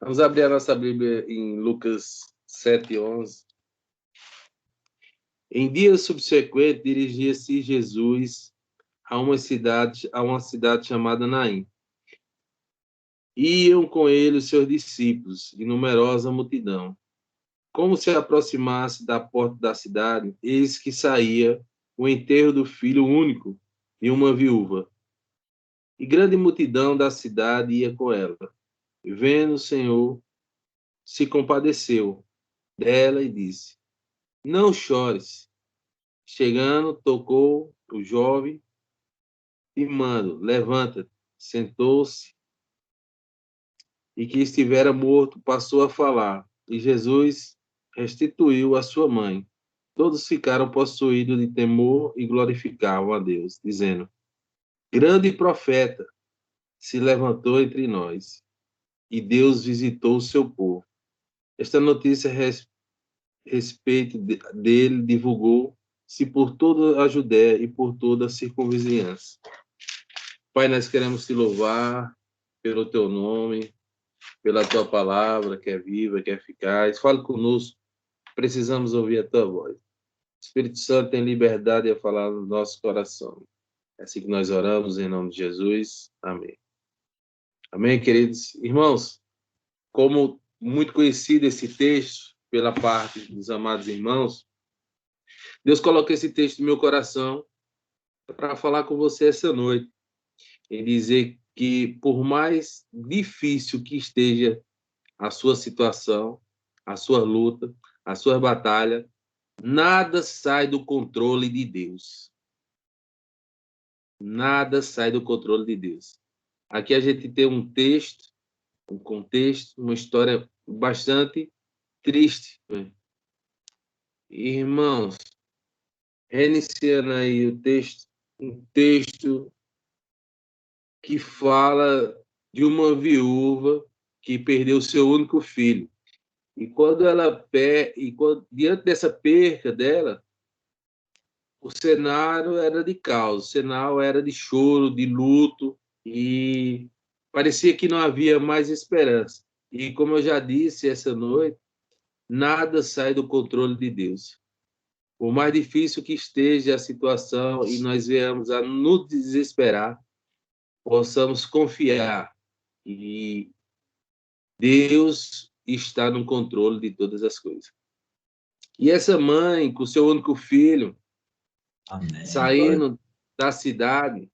Vamos abrir a nossa Bíblia em Lucas 7:11. Em dias subsequentes, dirigia-se Jesus a uma cidade chamada Naim. Iam com ele os seus discípulos e numerosa multidão. Como se aproximasse da porta da cidade, eis que saía o enterro do filho único de uma viúva. E grande multidão da cidade ia com ela. Vendo o Senhor, se compadeceu dela e disse: Não chores. Chegando, tocou o jovem, mando, levanta-te. Sentou-se e que estivera morto passou a falar. E Jesus restituiu a sua mãe. Todos ficaram possuídos de temor e glorificavam a Deus, dizendo: Grande profeta se levantou entre nós, e Deus visitou o seu povo. Esta notícia respeito dele divulgou-se por toda a Judéia e por toda a circunvizinhança. Pai, nós queremos te louvar pelo teu nome, pela tua palavra, que é viva, que é eficaz. Fala conosco, precisamos ouvir a tua voz. Espírito Santo tem liberdade a falar no nosso coração. É assim que nós oramos, em nome de Jesus. Amém. Amém, queridos irmãos. Como muito conhecido esse texto pela parte dos amados irmãos, Deus coloca esse texto no meu coração para falar com você essa noite e dizer que, por mais difícil que esteja a sua situação, a sua luta, a sua batalha, nada sai do controle de Deus. Nada sai do controle de Deus. Aqui a gente tem um texto, um contexto, uma história bastante triste. Irmãos, reiniciando aí o texto, um texto que fala de uma viúva que perdeu seu único filho. E diante dessa perca dela, o cenário era de caos, o cenário era de choro, de luto, e parecia que não havia mais esperança. E como eu já disse essa noite, nada sai do controle de Deus. Por mais difícil que esteja a situação e nós venhamos a nos desesperar, possamos confiar que Deus está no controle de todas as coisas. E essa mãe, com seu único filho, Amém. saindo da cidade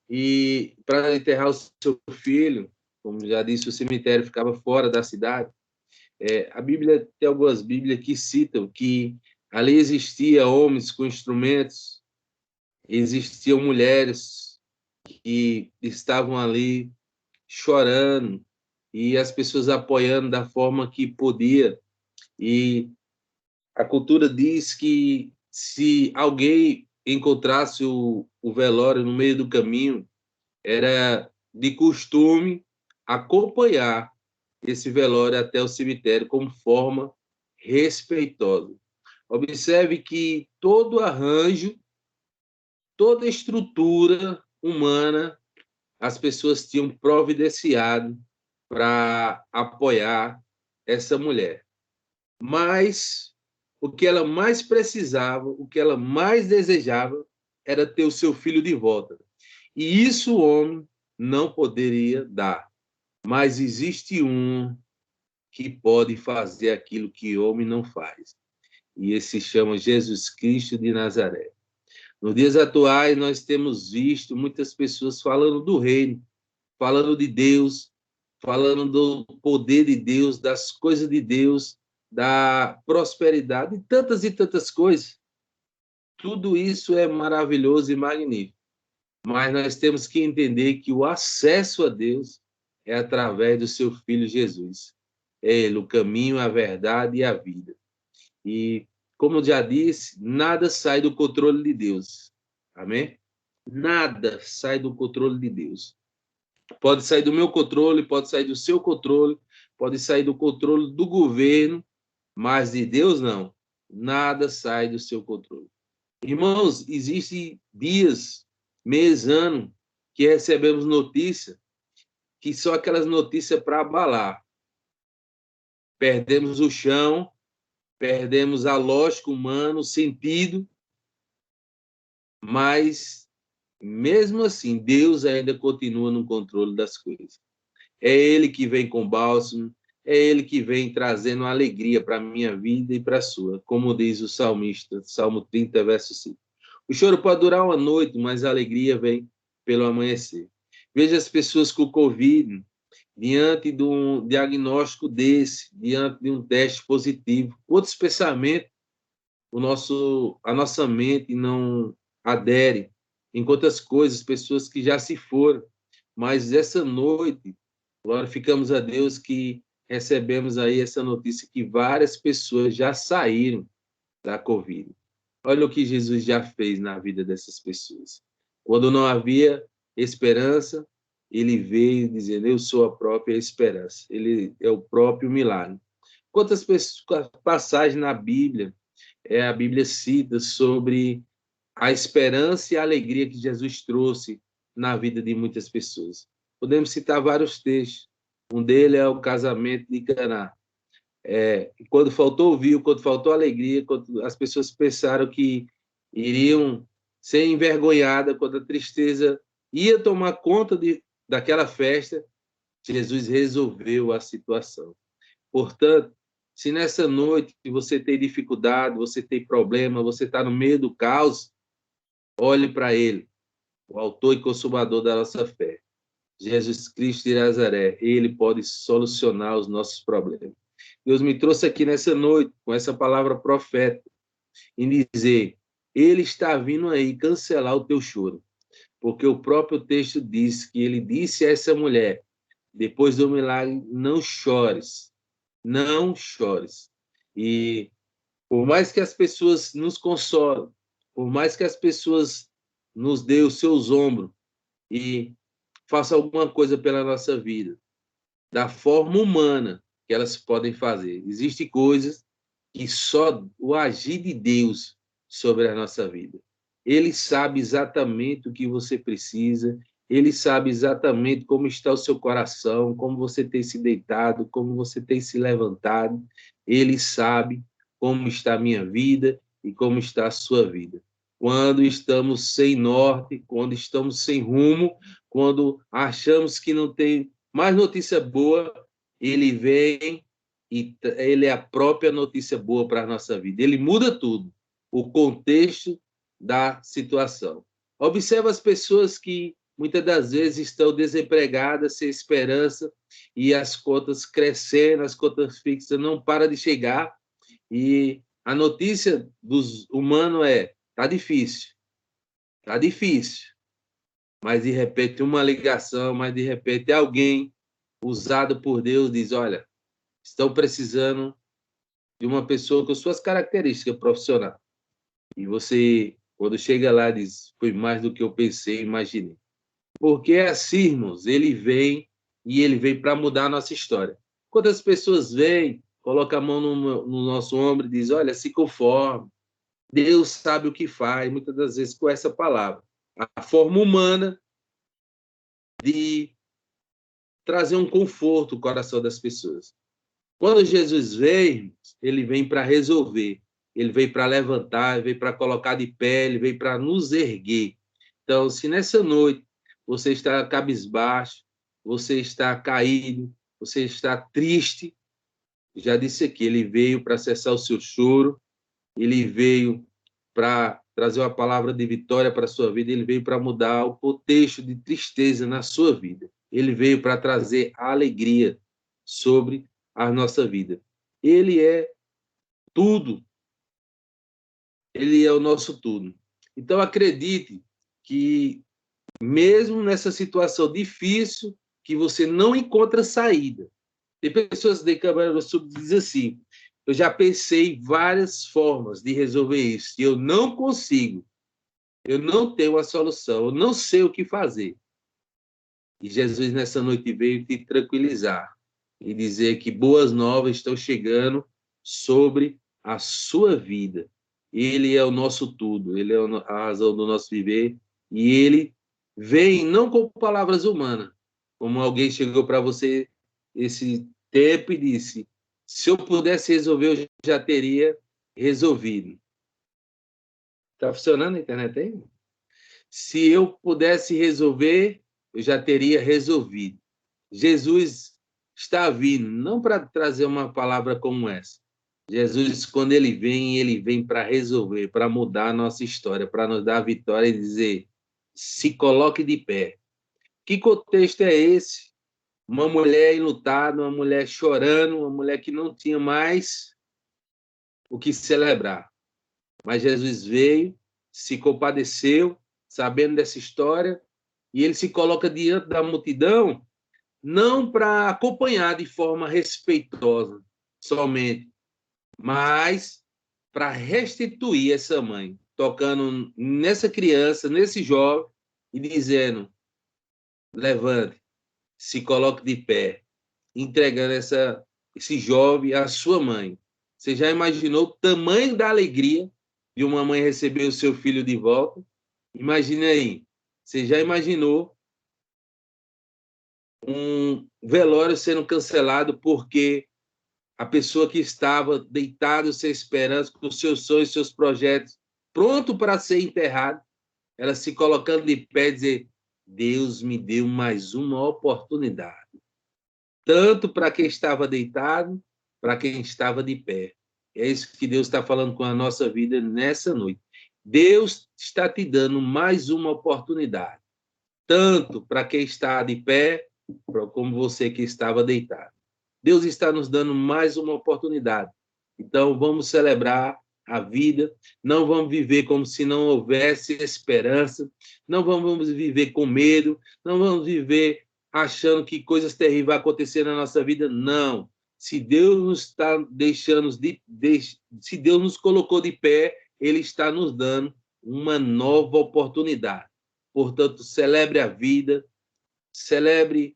e para enterrar o seu filho, como já disse, o cemitério ficava fora da cidade. A Bíblia, tem algumas Bíblias que citam que ali existia homens com instrumentos, existiam mulheres que estavam ali chorando e as pessoas apoiando da forma que podia. E a cultura diz que se alguém encontrasse o velório no meio do caminho, era de costume acompanhar esse velório até o cemitério como forma respeitosa. Observe que todo arranjo, toda estrutura humana, as pessoas tinham providenciado para apoiar essa mulher. Mas o que ela mais precisava, o que ela mais desejava, era ter o seu filho de volta. E isso o homem não poderia dar. Mas existe um que pode fazer aquilo que o homem não faz. E esse se chama Jesus Cristo de Nazaré. Nos dias atuais, nós temos visto muitas pessoas falando do reino, falando de Deus, falando do poder de Deus, das coisas de Deus, da prosperidade e tantas coisas. Tudo isso é maravilhoso e magnífico. Mas nós temos que entender que o acesso a Deus é através do seu Filho Jesus. É Ele o caminho, a verdade e a vida. E, como eu já disse, nada sai do controle de Deus. Amém? Nada sai do controle de Deus. Pode sair do meu controle, pode sair do seu controle, pode sair do controle do governo, mas de Deus não. Nada sai do seu controle. Irmãos, existem dias, mês, ano, que recebemos notícias que são aquelas notícias para abalar. perdemos o chão, perdemos a lógica humana, o sentido, mas, mesmo assim, Deus ainda continua no controle das coisas. É Ele que vem com bálsamo, é Ele que vem trazendo alegria para a minha vida e para a sua, como diz o salmista, Salmo 30, verso 5. O choro pode durar uma noite, mas a alegria vem pelo amanhecer. Veja as pessoas com Covid, diante de um diagnóstico desse, diante de um teste positivo. Quantos pensamentos a nossa mente não adere, em quantas coisas, pessoas que já se foram. Mas essa noite, glorificamos a Deus que recebemos aí essa notícia que várias pessoas já saíram da Covid. Olha o que Jesus já fez na vida dessas pessoas. Quando não havia esperança, ele veio dizendo: eu sou a própria esperança. Ele é o próprio milagre. Quantas passagens na Bíblia, a Bíblia cita sobre a esperança e a alegria que Jesus trouxe na vida de muitas pessoas. Podemos citar vários textos. Um deles é o casamento de Caná. Quando faltou o vinho, quando faltou alegria, quando as pessoas pensaram que iriam ser envergonhadas, quando a tristeza ia tomar conta daquela festa, Jesus resolveu a situação. Portanto, se nessa noite você tem dificuldade, você tem problema, você está no meio do caos, olhe para Ele, o autor e consumador da nossa fé. Jesus Cristo de Nazaré, Ele pode solucionar os nossos problemas. Deus me trouxe aqui nessa noite com essa palavra profética em dizer: Ele está vindo aí cancelar o teu choro, porque o próprio texto diz que Ele disse a essa mulher, depois do milagre: não chores, não chores. E por mais que as pessoas nos consolem, por mais que as pessoas nos dêem os seus ombros e façam alguma coisa pela nossa vida, da forma humana que elas podem fazer. Existem coisas que só o agir de Deus sobre a nossa vida. Ele sabe exatamente o que você precisa, ele sabe exatamente como está o seu coração, como você tem se deitado, como você tem se levantado. Ele sabe como está a minha vida e como está a sua vida. Quando estamos sem norte, quando estamos sem rumo, quando achamos que não tem mais notícia boa, ele vem e ele é a própria notícia boa para a nossa vida. Ele muda tudo, o contexto da situação. Observa as pessoas que muitas das vezes estão desempregadas, sem esperança, e as contas crescendo, as contas fixas não param de chegar, e a notícia dos humanos tá difícil, mas de repente uma ligação, mas de repente alguém usado por Deus diz: olha, estão precisando de uma pessoa com suas características profissionais. E você, quando chega lá, diz: foi mais do que eu pensei e imaginei. Porque assim, irmãos, ele vem para mudar a nossa história. Quando as pessoas vêm, colocam a mão no nosso ombro e dizem: olha, se conforme, Deus sabe o que faz, muitas das vezes com essa palavra. A forma humana de trazer um conforto ao coração das pessoas. Quando Jesus vem, ele vem para resolver, ele vem para levantar, ele vem para colocar de pé, ele vem para nos erguer. Então, se nessa noite você está cabisbaixo, você está caído, você está triste, já disse aqui, ele veio para cessar o seu choro, ele veio para trazer uma palavra de vitória para a sua vida, ele veio para mudar o contexto de tristeza na sua vida. Ele veio para trazer alegria sobre a nossa vida. Ele é tudo. Ele é o nosso tudo. Então, acredite que, mesmo nessa situação difícil, que você não encontra saída. Tem pessoas de Câmara do Sul que dizem assim: eu já pensei várias formas de resolver isso, e eu não consigo. Eu não tenho a solução, eu não sei o que fazer. E Jesus, nessa noite, veio te tranquilizar e dizer que boas novas estão chegando sobre a sua vida. Ele é o nosso tudo, ele é a razão do nosso viver, e ele vem não com palavras humanas, como alguém chegou para você esse tempo e disse: Se eu pudesse resolver, eu já teria resolvido. Está funcionando a internet aí? Se eu pudesse resolver, eu já teria resolvido. Jesus está vindo, não para trazer uma palavra como essa. Jesus, quando ele vem para resolver, para mudar a nossa história, para nos dar a vitória e dizer: se coloque de pé. Que contexto é esse? Uma mulher enlutada, uma mulher chorando, uma mulher que não tinha mais o que celebrar. Mas Jesus veio, se compadeceu, sabendo dessa história, e ele se coloca diante da multidão, não para acompanhar de forma respeitosa somente, mas para restituir essa mãe, tocando nessa criança, nesse jovem, e dizendo: levante, se coloque de pé, entregando esse jovem à sua mãe. Você já imaginou o tamanho da alegria de uma mãe receber o seu filho de volta? Imagine aí, você já imaginou um velório sendo cancelado porque a pessoa que estava deitada sem esperança, com os seus sonhos, seus projetos, pronto para ser enterrado, ela se colocando de pé e dizer: Deus me deu mais uma oportunidade. Tanto para quem estava deitado, para quem estava de pé. É isso que Deus está falando com a nossa vida nessa noite. Deus está te dando mais uma oportunidade, tanto para quem está de pé, como você que estava deitado. Deus está nos dando mais uma oportunidade. Então, vamos celebrar a vida, não vamos viver como se não houvesse esperança, não vamos viver com medo, não vamos viver achando que coisas terríveis vão acontecer na nossa vida. Não. Se Deus nos está deixando, se Deus nos colocou de pé, Ele está nos dando uma nova oportunidade. Portanto, celebre a vida, celebre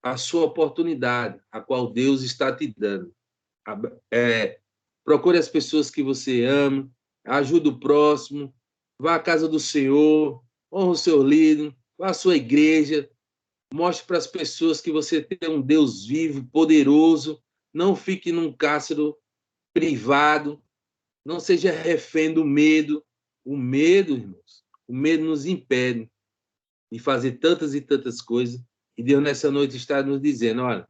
a sua oportunidade, a qual Deus está te dando. Procure as pessoas que você ama, ajude o próximo, vá à casa do Senhor, honre o seu líder, vá à sua igreja, mostre para as pessoas que você tem um Deus vivo, poderoso, não fique num cárcere privado, não seja refém do medo. O medo, irmãos, o medo nos impede de fazer tantas e tantas coisas, e Deus nessa noite está nos dizendo: olha,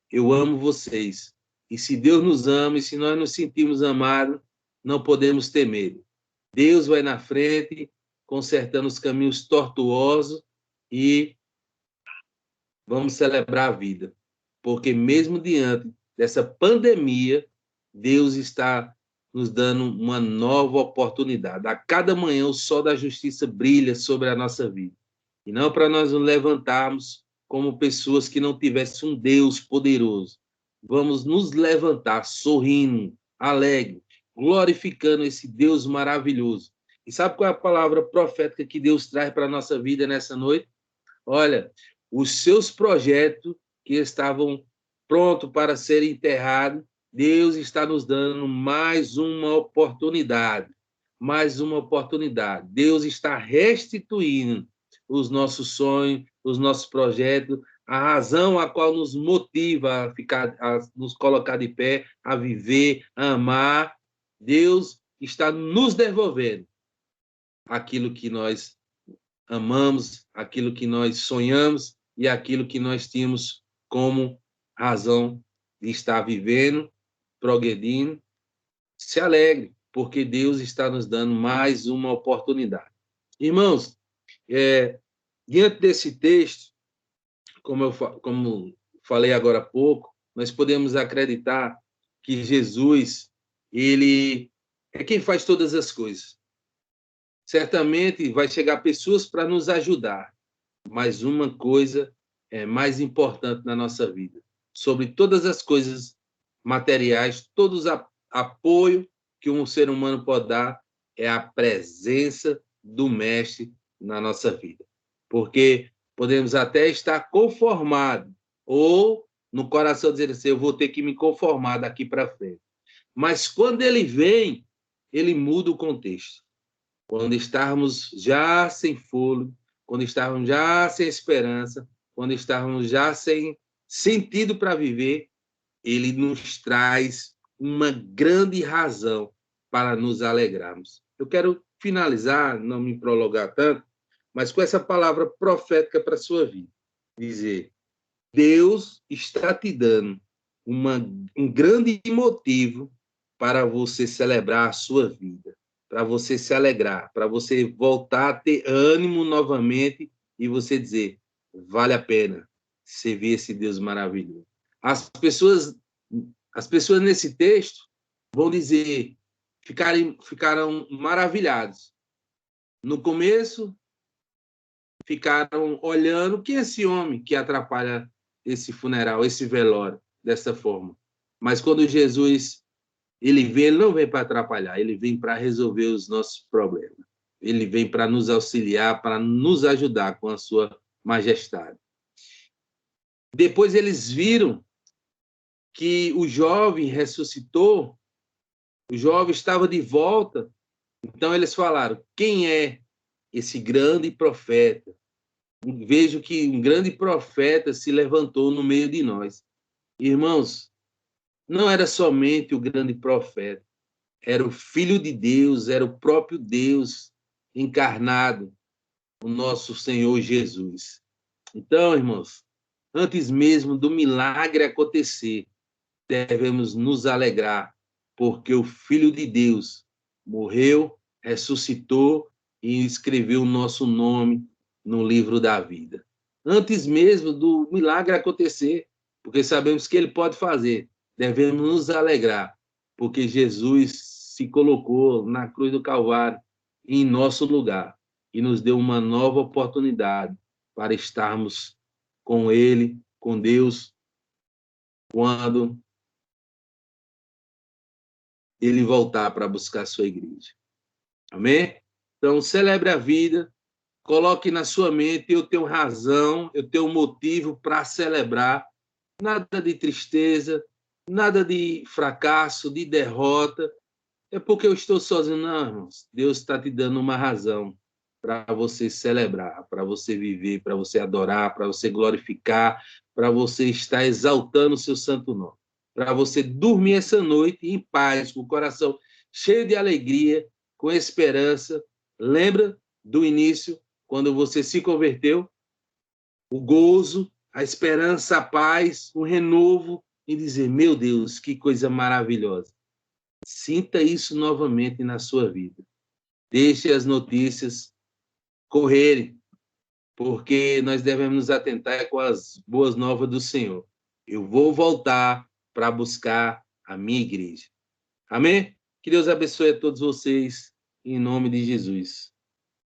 eu amo vocês. E se Deus nos ama, e se nós nos sentimos amados, não podemos ter medo. Deus vai na frente, consertando os caminhos tortuosos, e vamos celebrar a vida. Porque mesmo diante dessa pandemia, Deus está nos dando uma nova oportunidade. A cada manhã o sol da justiça brilha sobre a nossa vida. E não para nós nos levantarmos como pessoas que não tivessem um Deus poderoso. Vamos nos levantar sorrindo, alegre, glorificando esse Deus maravilhoso. E sabe qual é a palavra profética que Deus traz para a nossa vida nessa noite? Olha, os seus projetos que estavam prontos para serem enterrados, Deus está nos dando mais uma oportunidade. Mais uma oportunidade. Deus está restituindo os nossos sonhos, os nossos projetos, a razão a qual nos motiva a nos colocar de pé, a viver, a amar. Deus está nos devolvendo aquilo que nós amamos, aquilo que nós sonhamos e aquilo que nós tínhamos como razão de estar vivendo, progredindo. Se alegre, porque Deus está nos dando mais uma oportunidade. Irmãos, diante desse texto, como falei agora há pouco, nós podemos acreditar que Jesus, ele é quem faz todas as coisas. Certamente vai chegar pessoas para nos ajudar, mas uma coisa é mais importante na nossa vida. Sobre todas as coisas materiais, todos os apoio que um ser humano pode dar é a presença do Mestre na nossa vida. Porque podemos até estar conformados, ou no coração dizer assim: eu vou ter que me conformar daqui para frente. Mas quando ele vem, ele muda o contexto. Quando estarmos já sem fôlego, quando estarmos já sem esperança, quando estarmos já sem sentido para viver, ele nos traz uma grande razão para nos alegrarmos. Eu quero finalizar, não me prolongar tanto, mas com essa palavra profética para a sua vida. Dizer, Deus está te dando um grande motivo para você celebrar a sua vida, para você se alegrar, para você voltar a ter ânimo novamente e você dizer, vale a pena servir esse Deus maravilhoso. As pessoas nesse texto vão dizer, ficaram maravilhados. No começo, ficaram olhando, quem é esse homem que atrapalha esse funeral, esse velório, dessa forma? Mas quando Jesus ele vem, ele não vem para atrapalhar, ele vem para resolver os nossos problemas. Ele vem para nos auxiliar, para nos ajudar com a sua majestade. Depois eles viram que o jovem ressuscitou, o jovem estava de volta. Então eles falaram, quem é esse grande profeta? Vejo que um grande profeta se levantou no meio de nós. Irmãos, não era somente o grande profeta, era o Filho de Deus, era o próprio Deus encarnado, o nosso Senhor Jesus. Então, irmãos, antes mesmo do milagre acontecer, devemos nos alegrar, porque o Filho de Deus morreu, ressuscitou e escreveu o nosso nome no livro da vida. Antes mesmo do milagre acontecer, porque sabemos que ele pode fazer, devemos nos alegrar, porque Jesus se colocou na cruz do Calvário em nosso lugar e nos deu uma nova oportunidade para estarmos com ele, com Deus, quando ele voltar para buscar a sua igreja. Amém? Então, celebre a vida, coloque na sua mente, eu tenho razão, eu tenho motivo para celebrar, nada de tristeza, nada de fracasso, de derrota, é porque eu estou sozinho. Não, irmãos, Deus está te dando uma razão para você celebrar, para você viver, para você adorar, para você glorificar, para você estar exaltando o seu santo nome, para você dormir essa noite em paz, com o coração cheio de alegria, com esperança. Lembra do início, quando você se converteu? O gozo, a esperança, a paz, o renovo, e dizer, meu Deus, que coisa maravilhosa. Sinta isso novamente na sua vida. Deixe as notícias correrem, porque nós devemos nos atentar com as boas novas do Senhor. Eu vou voltar para buscar a minha igreja. Amém? Que Deus abençoe a todos vocês, em nome de Jesus.